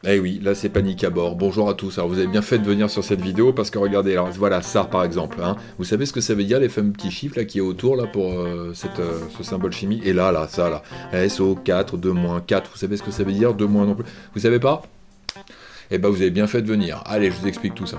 Eh oui, là c'est panique à bord. Bonjour à tous. Alors vous avez bien fait de venir sur cette vidéo parce que regardez, alors voilà ça par exemple. Hein. Vous savez ce que ça veut dire les fameux petits chiffres là qui est autour là pour ce symbole chimique. Et là, ça là, SO4, 2 4. Vous savez ce que ça veut dire 2 non plus. Vous savez pas? Eh ben vous avez bien fait de venir. Allez, je vous explique tout ça.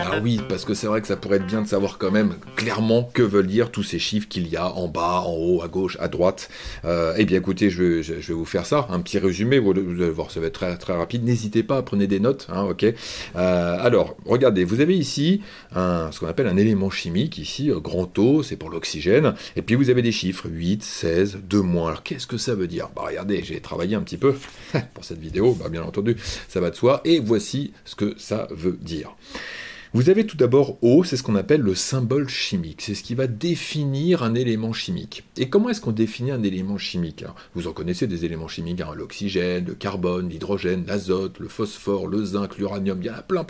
Ah oui, parce que c'est vrai que ça pourrait être bien de savoir quand même clairement que veulent dire tous ces chiffres qu'il y a en bas, en haut, à gauche, à droite. Eh bien écoutez, je vais vous faire ça, un petit résumé, vous allez voir, ça va être très, très rapide. N'hésitez pas à prendre des notes, hein, ok. Alors, regardez, vous avez ici ce qu'on appelle un élément chimique, ici, grand O, c'est pour l'oxygène, et puis vous avez des chiffres, 8, 16, 2 Alors qu'est-ce que ça veut dire? Bah regardez, j'ai travaillé un petit peu pour cette vidéo, bah bien entendu, ça va de soi, et voici ce que ça veut dire. Vous avez tout d'abord O, c'est ce qu'on appelle le symbole chimique, c'est ce qui va définir un élément chimique. Et comment est-ce qu'on définit un élément chimique? Vous en connaissez des éléments chimiques, hein, l'oxygène, le carbone, l'hydrogène, l'azote, le phosphore, le zinc, l'uranium, il y en a plein.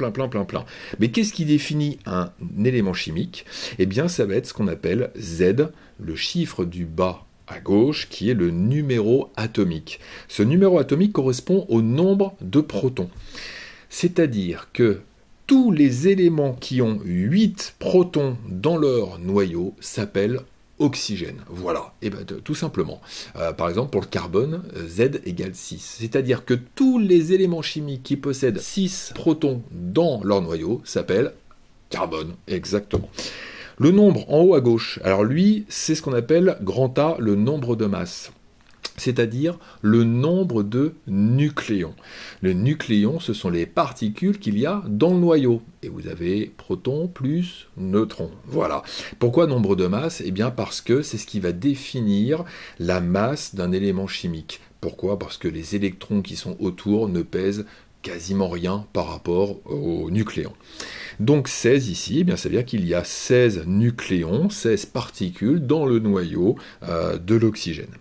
Mais qu'est-ce qui définit un élément chimique? Eh bien ça va être ce qu'on appelle Z, le chiffre du bas à gauche, qui est le numéro atomique. Ce numéro atomique correspond au nombre de protons. C'est-à-dire que tous les éléments qui ont 8 protons dans leur noyau s'appellent oxygène. Voilà, et bien tout simplement. Par exemple, pour le carbone, Z égale 6. C'est-à-dire que tous les éléments chimiques qui possèdent 6 protons dans leur noyau s'appellent carbone. Exactement. Le nombre en haut à gauche, alors lui, c'est ce qu'on appelle grand A, le nombre de masse. C'est-à-dire le nombre de nucléons. Les nucléons, ce sont les particules qu'il y a dans le noyau. Et vous avez protons plus neutrons. Voilà. Pourquoi nombre de masse? Eh bien parce que c'est ce qui va définir la masse d'un élément chimique. Pourquoi? Parce que les électrons qui sont autour ne pèsent quasiment rien par rapport aux nucléons. Donc 16 ici, eh bien, ça veut dire qu'il y a 16 nucléons, 16 particules dans le noyau de l'oxygène.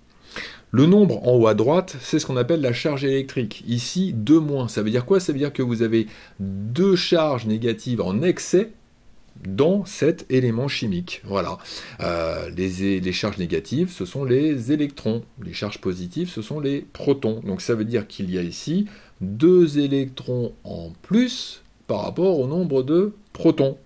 Le nombre en haut à droite, c'est ce qu'on appelle la charge électrique. Ici, 2 ça veut dire quoi? Ça veut dire que vous avez 2 charges négatives en excès dans cet élément chimique. Voilà. Les charges négatives, ce sont les électrons. Les charges positives, ce sont les protons. Donc ça veut dire qu'il y a ici 2 électrons en plus par rapport au nombre de protons.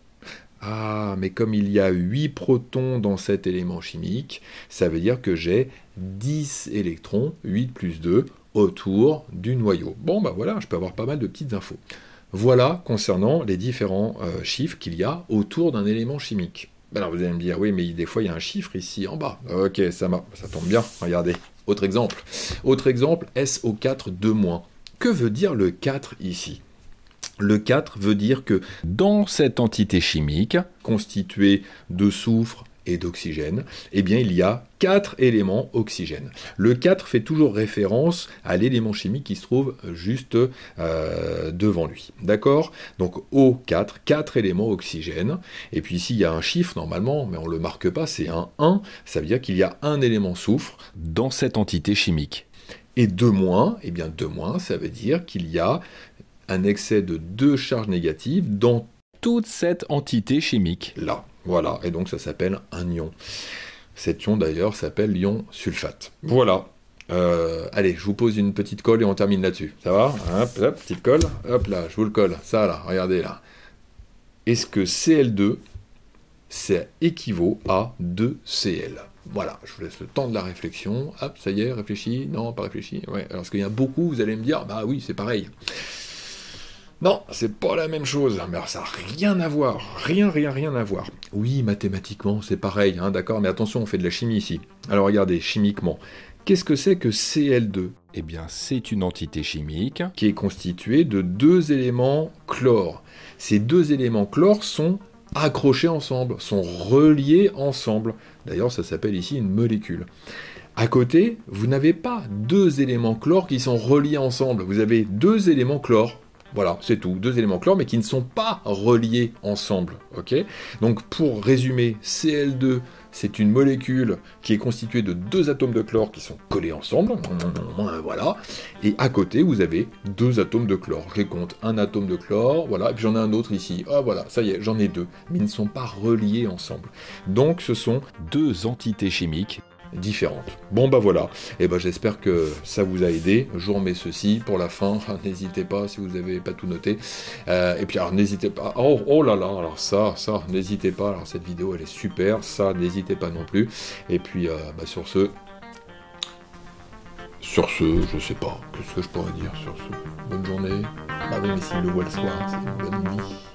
Ah, mais comme il y a 8 protons dans cet élément chimique, ça veut dire que j'ai 10 électrons, 8 plus 2, autour du noyau. Bon, bah voilà, je peux avoir pas mal de petites infos. Voilà concernant les différents chiffres qu'il y a autour d'un élément chimique. Alors vous allez me dire, oui, mais des fois il y a un chiffre ici en bas. Ok, ça tombe bien, regardez. Autre exemple, SO4 2-. Que veut dire le 4 ici? Le 4 veut dire que dans cette entité chimique, constituée de soufre et d'oxygène, eh bien il y a 4 éléments oxygène. Le 4 fait toujours référence à l'élément chimique qui se trouve juste devant lui. D'accord? Donc O4, 4 éléments oxygène. Et puis ici il y a un chiffre normalement, mais on ne le marque pas, c'est un 1. Ça veut dire qu'il y a un élément soufre dans cette entité chimique. Et 2-, eh bien 2-, ça veut dire qu'il y a un excès de 2 charges négatives dans toute cette entité chimique là. Voilà, et donc ça s'appelle un ion. Cet ion d'ailleurs s'appelle l'ion sulfate. Voilà. Allez, je vous pose une petite colle et on termine là-dessus. Ça va? Hop, petite colle. Hop là, je vous le colle. Ça là, regardez là. Est-ce que Cl2, ça équivaut à 2Cl? Voilà, je vous laisse le temps de la réflexion. Hop, ça y est, réfléchi? Non, pas réfléchi. Ouais, alors parce qu'il y a beaucoup, vous allez me dire, bah oui, c'est pareil. Non, c'est pas la même chose, mais alors, ça n'a rien à voir, rien à voir. Oui, mathématiquement, c'est pareil, hein, d'accord, mais attention, on fait de la chimie ici. Alors regardez, chimiquement, qu'est-ce que c'est que Cl2? Eh bien, c'est une entité chimique qui est constituée de 2 éléments chlore. Ces 2 éléments chlore sont accrochés ensemble, sont reliés ensemble. D'ailleurs, ça s'appelle ici une molécule. À côté, vous n'avez pas 2 éléments chlore qui sont reliés ensemble, vous avez 2 éléments chlore. Voilà, c'est tout. 2 éléments chlore, mais qui ne sont pas reliés ensemble. Ok? Donc, pour résumer, Cl2, c'est une molécule qui est constituée de 2 atomes de chlore qui sont collés ensemble. Voilà. Et à côté, vous avez 2 atomes de chlore. Je les compte. Un atome de chlore, voilà. Et puis j'en ai un autre ici. Ah, voilà, ça y est, j'en ai 2. Mais ils ne sont pas reliés ensemble. Donc, ce sont 2 entités chimiques différentes. Bon bah voilà, et ben j'espère que ça vous a aidé. Je vous remets ceci pour la fin, n'hésitez pas si vous n'avez pas tout noté. Et puis alors n'hésitez pas, oh là là, alors ça, n'hésitez pas, alors cette vidéo elle est super, ça n'hésitez pas non plus. Et puis bah, sur ce, je sais pas, qu'est-ce que je pourrais dire sur ce. Bonne journée. Bah oui, mais s'il le voit le soir, c'est une bonne nuit.